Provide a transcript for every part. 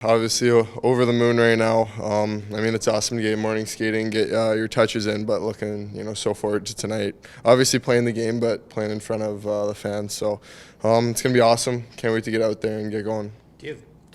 Obviously, over the moon right now. I mean, it's awesome to get morning skating, get your touches in, but looking, so forward to tonight. Obviously, playing the game, but playing in front of the fans. So it's gonna be awesome. Can't wait to get out there and get going.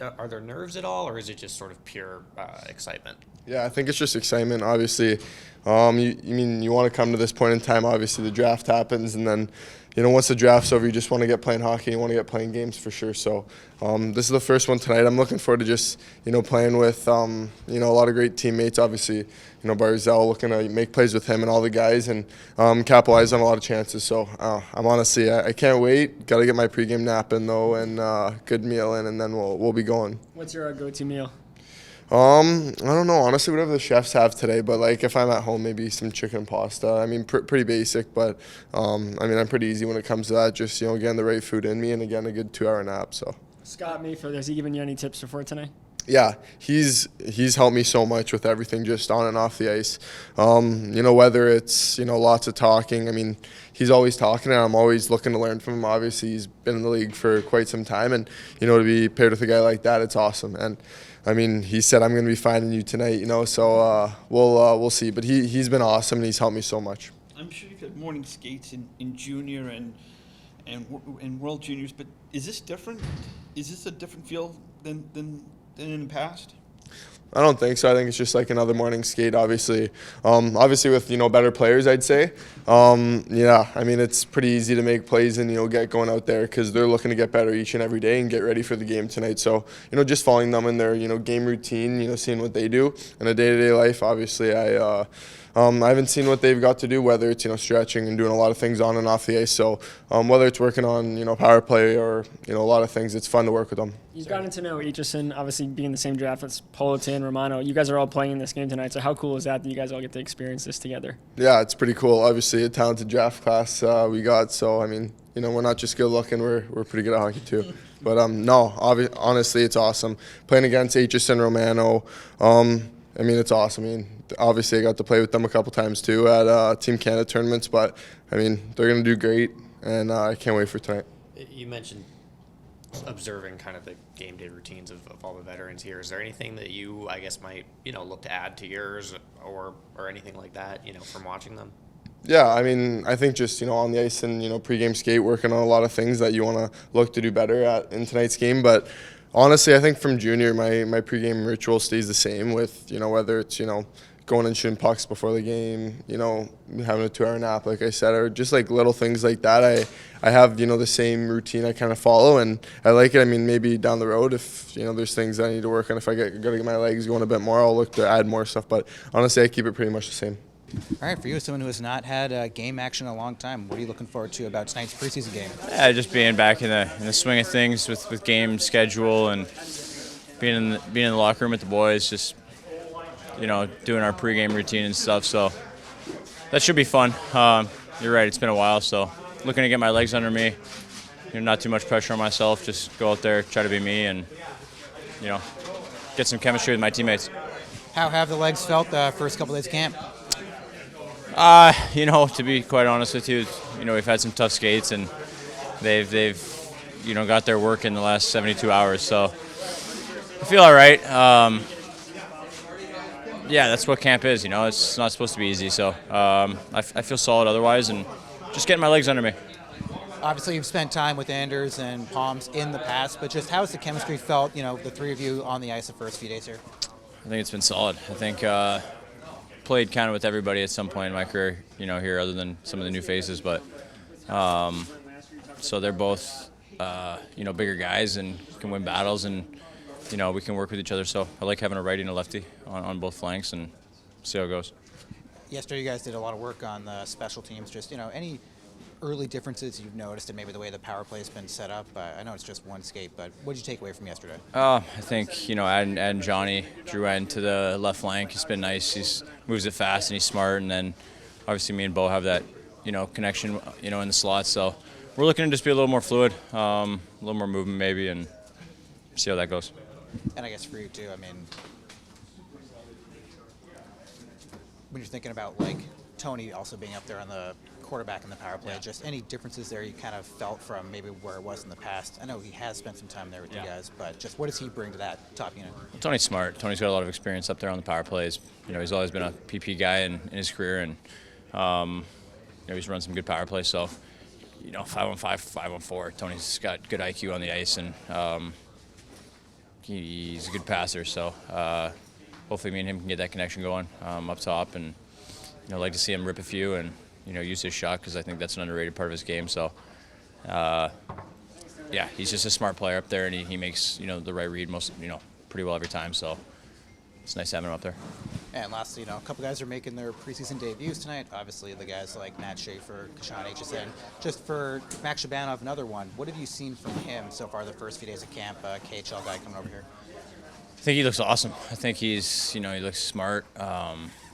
Are there nerves at all, or is it just sort of pure excitement? Yeah, I think it's just excitement. Obviously, you want to come to this point in time. Obviously, the draft happens, and then, once the draft's over, you just want to get playing hockey. You want to get playing games for sure. So, this is the first one tonight. I'm looking forward to just, playing with, a lot of great teammates. Obviously, Barzal, looking to make plays with him and all the guys, and capitalize on a lot of chances. So, I'm honestly, I can't wait. Got to get my pregame nap in though, and good meal in, and then we'll be going. What's your go-to meal? I don't know, honestly, whatever the chefs have today, but like if I'm at home, maybe some chicken and pasta. I mean, pretty basic, but I'm pretty easy when it comes to that. Just, getting the right food in me, and again, a good 2-hour nap. So Scott Mayfield, has he given you any tips before tonight? yeah, he's helped me so much with everything, just on and off the ice. Whether it's, lots of talking. I mean, he's always talking, and I'm always looking to learn from him. Obviously, he's been in the league for quite some time, and, to be paired with a guy like that, it's awesome. And I mean, he said, I'm going to be finding you tonight, so we'll see. But he's been awesome, and he's helped me so much. I'm sure you've had morning skates in junior and World Juniors, but is this different? Is this a different feel than in the past? I don't think so. I think it's just like another morning skate, obviously. Obviously with, better players, I'd say. Yeah, I mean, it's pretty easy to make plays and, get going out there because they're looking to get better each and every day and get ready for the game tonight. So, just following them in their, game routine, seeing what they do in a day-to-day life. Obviously, I haven't seen what they've got to do, whether it's, stretching and doing a lot of things on and off the ice. So whether it's working on, power play or, a lot of things, it's fun to work with them. You've gotten to know Aitcheson, obviously being the same draft as Politan, Romano. You guys are all playing in this game tonight, so how cool is that you guys all get to experience this together? Yeah, it's pretty cool. Obviously, a talented draft class we got. So, I mean, we're not just good looking, we're pretty good at hockey too. But no, honestly, it's awesome. Playing against Aitcheson, Romano, I mean, it's awesome. I mean, obviously, I got to play with them a couple times too at Team Canada tournaments, but I mean, they're going to do great, and I can't wait for tonight. You mentioned observing kind of the game day routines of all the veterans here. Is there anything that you, I guess, might look to add to yours or anything like that, from watching them? Yeah, I mean, I think just, on the ice and, pregame skate, working on a lot of things that you want to look to do better at in tonight's game. But honestly, I think from junior, my pregame ritual stays the same with, whether it's, going and shooting pucks before the game, having a 2-hour nap, like I said, or just like little things like that. I have, the same routine I kind of follow, and I like it. I mean, maybe down the road, if, there's things I need to work on, if I got to get my legs going a bit more, I'll look to add more stuff. But honestly, I keep it pretty much the same. All right, for you, as someone who has not had game action in a long time, what are you looking forward to about tonight's preseason game? Yeah, just being back in the swing of things with game schedule and being in the locker room with the boys, just doing our pregame routine and stuff. So that should be fun. You're right, it's been a while, so looking to get my legs under me. Not too much pressure on myself. Just go out there, try to be me, and get some chemistry with my teammates. How have the legs felt the first couple days of camp? To be quite honest with you, we've had some tough skates, and they've got their work in the last 72 hours. So I feel all right. Yeah, that's what camp is. It's not supposed to be easy. So I feel solid otherwise, and just getting my legs under me. Obviously, you've spent time with Anders and Palms in the past, but just how has the chemistry felt? The three of you on the ice the first few days here. I think it's been solid. I think played kind of with everybody at some point in my career, here, other than some of the new faces. But so they're both, bigger guys and can win battles, and we can work with each other. So I like having a righty and a lefty on both flanks, and see how it goes. Yesterday, you guys did a lot of work on the special teams. Just any early differences you've noticed in maybe the way the power play has been set up? I know it's just one skate, but what did you take away from yesterday? I think, adding Johnny Drouin to the left flank, he's been nice. He moves it fast and he's smart. And then obviously me and Bo have that, connection, in the slots. So we're looking to just be a little more fluid, a little more movement maybe, and see how that goes. And I guess for you too, I mean, when you're thinking about like Tony also being up there on the quarterback in the power play. Just any differences there you kind of felt from maybe where it was in the past? I know he has spent some time there with you guys, but just what does he bring to that top unit? Tony's smart. Tony's got a lot of experience up there on the power plays. He's always been a PP guy in his career, and he's run some good power plays. So, 5-on-5, 5-on-4. Tony's got good IQ on the ice, and he's a good passer. So, hopefully, me and him can get that connection going up top, and I'd like to see him rip a few and use his shot, because I think that's an underrated part of his game. So, he's just a smart player up there, and he makes the right read pretty well every time. So, it's nice having him up there. And lastly, a couple guys are making their preseason debuts tonight. Obviously, the guys like Matt Schaefer, Kashawn Aitcheson. Just for Max Shabanov, another one. What have you seen from him so far the first few days of camp? KHL guy coming over here. I think he looks awesome. I think he's, he looks smart.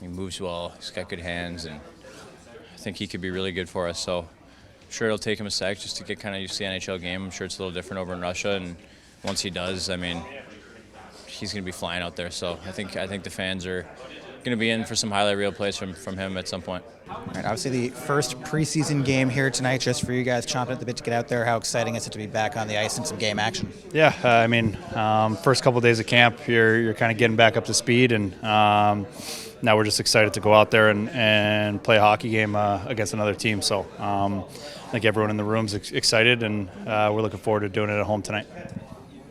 He moves well. He's got good hands, and I think he could be really good for us. So I'm sure it'll take him a sec just to get kind of used to the NHL game. I'm sure it's a little different over in Russia, and once he does, he's going to be flying out there. So I think the fans are going to be in for some highlight reel plays from him at some point. All right, obviously the first preseason game here tonight, just for you guys chomping at the bit to get out there. How exciting is it to be back on the ice in some game action? Yeah, first couple of days of camp, you're kind of getting back up to speed, and now we're just excited to go out there and play a hockey game against another team. So I think everyone in the room's excited, and we're looking forward to doing it at home tonight.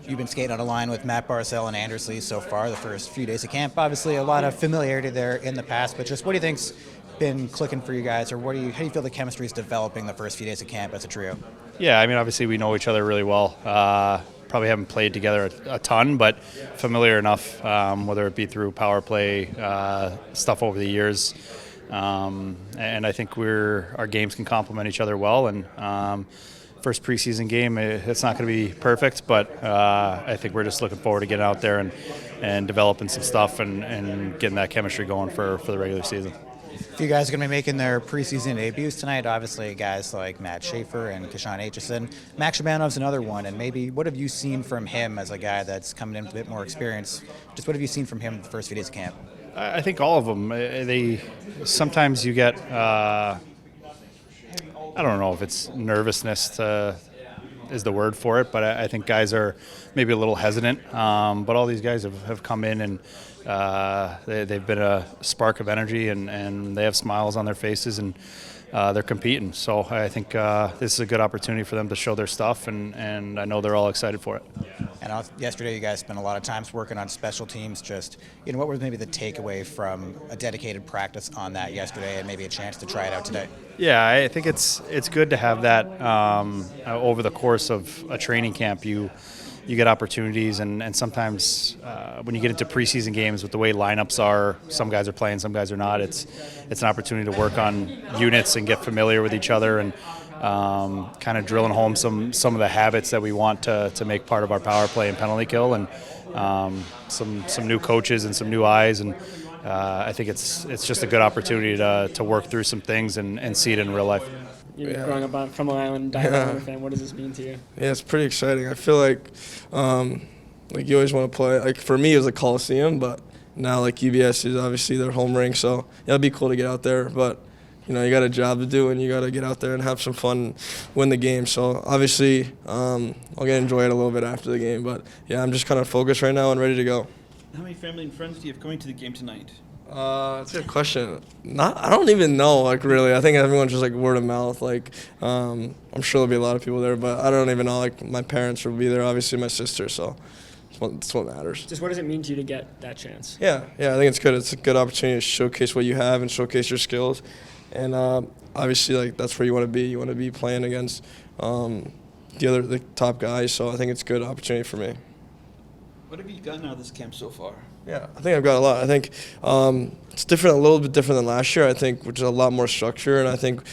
You've been skating on a line with Matt Barzal and Andersley so far the first few days of camp. Obviously, a lot of familiarity there in the past, but just what do you think's been clicking for you guys, or how do you feel the chemistry is developing the first few days of camp as a trio? Yeah, obviously we know each other really well. Probably haven't played together a ton, but familiar enough, whether it be through power play stuff over the years. And I think our games can complement each other well. And first preseason game, it's not going to be perfect, but I think we're just looking forward to getting out there and developing some stuff and getting that chemistry going for the regular season. A few guys are going to be making their preseason debuts tonight. Obviously, guys like Matt Schaefer and Kashawn Aitcheson. Max Shabanov's another one, and maybe what have you seen from him as a guy that's coming in with a bit more experience? Just what have you seen from him the first few days of camp? I think all of them. Sometimes you get, I don't know if it's nervousness is the word for it, but I think guys are maybe a little hesitant. But all these guys have come in, and they've been a spark of energy, and they have smiles on their faces, and they're competing. So I think this is a good opportunity for them to show their stuff, and I know they're all excited for it. And yesterday you guys spent a lot of times working on special teams. Just, what was maybe the takeaway from a dedicated practice on that yesterday, and maybe a chance to try it out today? Yeah, I think it's good to have that over the course of a training camp. You get opportunities, and sometimes when you get into preseason games with the way lineups are, some guys are playing, some guys are not. It's an opportunity to work on units and get familiar with each other, and kind of drilling home some of the habits that we want to make part of our power play and penalty kill, and some new coaches and some new eyes, and I think it's just a good opportunity to work through some things and see it in real life. Growing up from Long Island, diehard fan, what does this mean to you? Yeah, it's pretty exciting. I feel like you always want to play. Like for me, it was a Coliseum, but now UBS is obviously their home rink, so yeah, it'd be cool to get out there. But you got a job to do, and you got to get out there and have some fun, win the game. So obviously, I'll get to enjoy it a little bit after the game. But yeah, I'm just kind of focused right now and ready to go. How many family and friends do you have coming to the game tonight? That's a good question. I don't even know, really. I think everyone's just word of mouth. I'm sure there'll be a lot of people there, but I don't even know. My parents will be there, obviously my sister, so it's what matters. Just what does it mean to you to get that chance? Yeah, I think it's good. It's a good opportunity to showcase what you have and showcase your skills, and obviously that's where you want to be. You want to be playing against the top guys. So I think it's a good opportunity for me. What have you gotten out of this camp so far? Yeah, I think I've got a lot. I think it's different, a little bit different than last year, I think, which is a lot more structure, and I think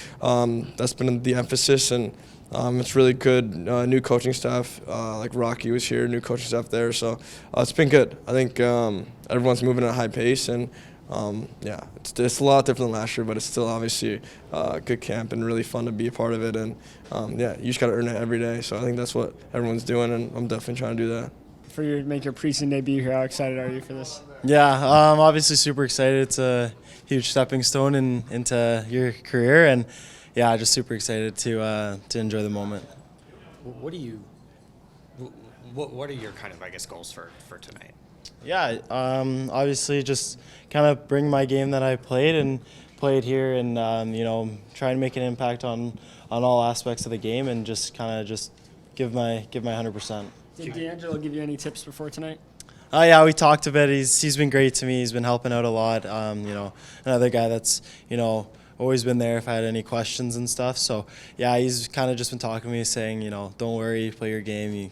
that's been the emphasis, and it's really good. New coaching staff, like Rocky was here, new coaching staff there, so it's been good. I think everyone's moving at a high pace, and it's a lot different than last year, but it's still obviously a good camp and really fun to be a part of it, and you just got to earn it every day, so I think that's what everyone's doing, and I'm definitely trying to do that. For you to make your preseason debut here, how excited are you for this? Yeah, obviously super excited. It's a huge stepping stone into your career, and yeah, just super excited to enjoy the moment. What do you? What are your kind of, I guess, goals for tonight? Yeah, obviously just kind of bring my game that I played here, and try and make an impact on all aspects of the game, and just kind of just give my 100%. Did D'Angelo give you any tips before tonight? Yeah, we talked a bit. He's been great to me. He's been helping out a lot. Another guy that's always been there if I had any questions and stuff. So yeah, he's kind of just been talking to me, saying don't worry, play your game.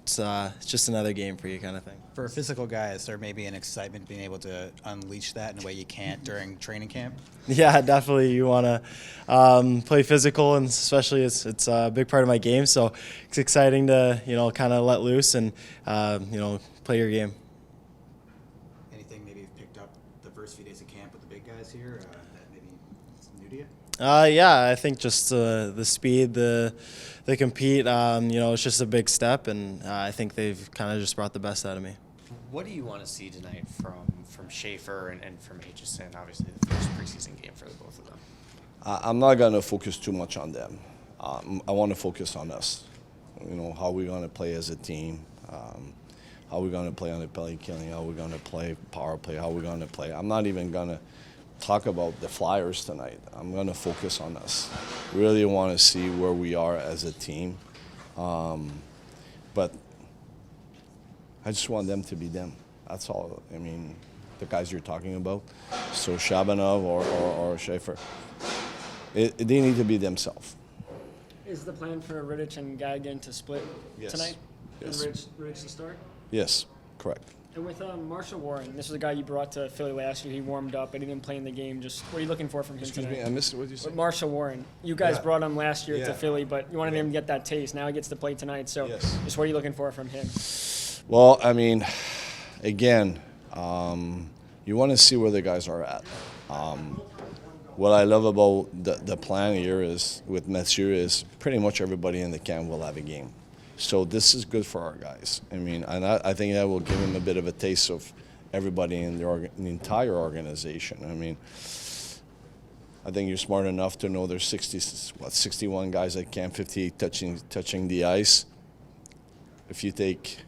It's just another game for you, kind of thing. For a physical guy, is there maybe an excitement being able to unleash that in a way you can't during training camp? Yeah, definitely. You want to play physical, and especially it's a big part of my game. So it's exciting to kind of let loose and play your game. Anything maybe you've picked up the first few days of camp with the big guys here that maybe is new to you? Yeah, I think just the speed, the compete. It's just a big step, and I think they've kind of just brought the best out of me. What do you want to see tonight from Schaefer and from Aitcheson? Obviously, the first preseason game for the both of them. I'm not going to focus too much on them. I want to focus on us. How we're going to play as a team, how we're going to play on the penalty killing, how we're going to play power play, how we're going to play. I'm not even going to talk about the Flyers tonight. I'm going to focus on us. Really want to see where we are as a team. But I just want them to be them. That's all. I mean, the guys you're talking about, so Shabanov or Schaefer, they need to be themselves. Is the plan for Rittich and Gagnon to split tonight? Yes. And Rittich to start? Yes, correct. And with Marshall Warren, this was a guy you brought to Philly last year. He warmed up, but he didn't play in the game. Just what are you looking for from him Excuse tonight? me, I missed what you said. But Marshall Warren, you guys Yeah. brought him last year to Yeah. Philly, but you wanted him to get that taste. Now he gets to play tonight. So Yes. just what are you looking for from him? Well, I mean, again, you want to see where the guys are at. What I love about the plan here is with Mathieu is pretty much everybody in the camp will have a game. So this is good for our guys. I mean, and I think that will give him a bit of a taste of everybody in the entire organization. I mean, I think you're smart enough to know there's 61 guys at camp, 58 touching the ice. If you take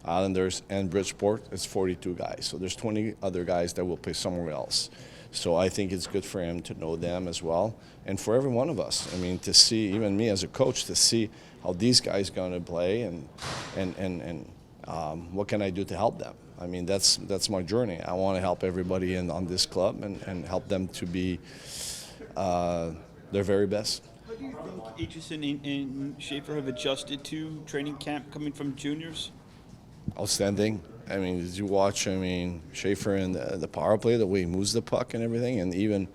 Islanders and Bridgeport, it's 42 guys. So there's 20 other guys that will play somewhere else. So I think it's good for him to know them as well, and for every one of us. I mean, to see, even me as a coach, to see how these guys going to play, and what can I do to help them. I mean, that's my journey. I want to help everybody on this club and help them to be their very best. How do you think Aitcheson and Schaefer have adjusted to training camp coming from juniors? Outstanding. I mean, did you watch? I mean, Schaefer and the power play, the way he moves the puck and everything, and even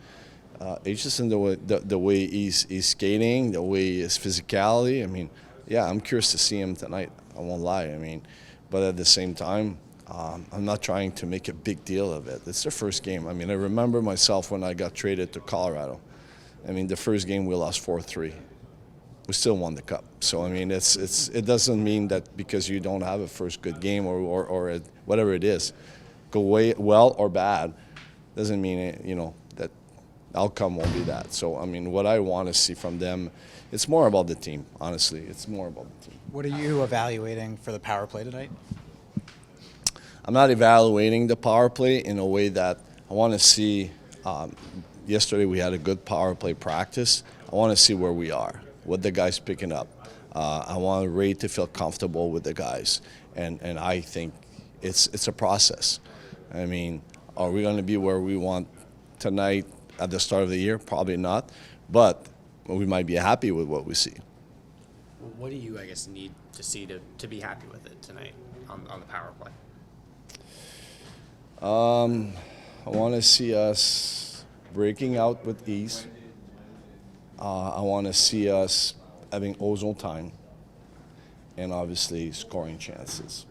Aitcheson, the way he's skating, the way his physicality. I mean, yeah, I'm curious to see him tonight. I won't lie. I mean, but at the same time, I'm not trying to make a big deal of it. It's their first game. I mean, I remember myself when I got traded to Colorado. I mean, the first game we lost 4-3. We still won the cup. So I mean, it doesn't mean that because you don't have a first good game or whatever it is, go well or bad, doesn't mean that outcome won't be that. So I mean, what I want to see from them, it's more about the team. Honestly, it's more about the team. What are you evaluating for the power play tonight? I'm not evaluating the power play in a way that I want to see. Yesterday we had a good power play practice. I want to see where we are, what the guys picking up. I want Ray to feel comfortable with the guys, and I think it's a process. I mean, are we going to be where we want tonight at the start of the year? Probably not, but we might be happy with what we see. What do you, I guess, need to see to be happy with it tonight on the power play? I want to see us breaking out with ease. I want to see us having ozone time and obviously scoring chances.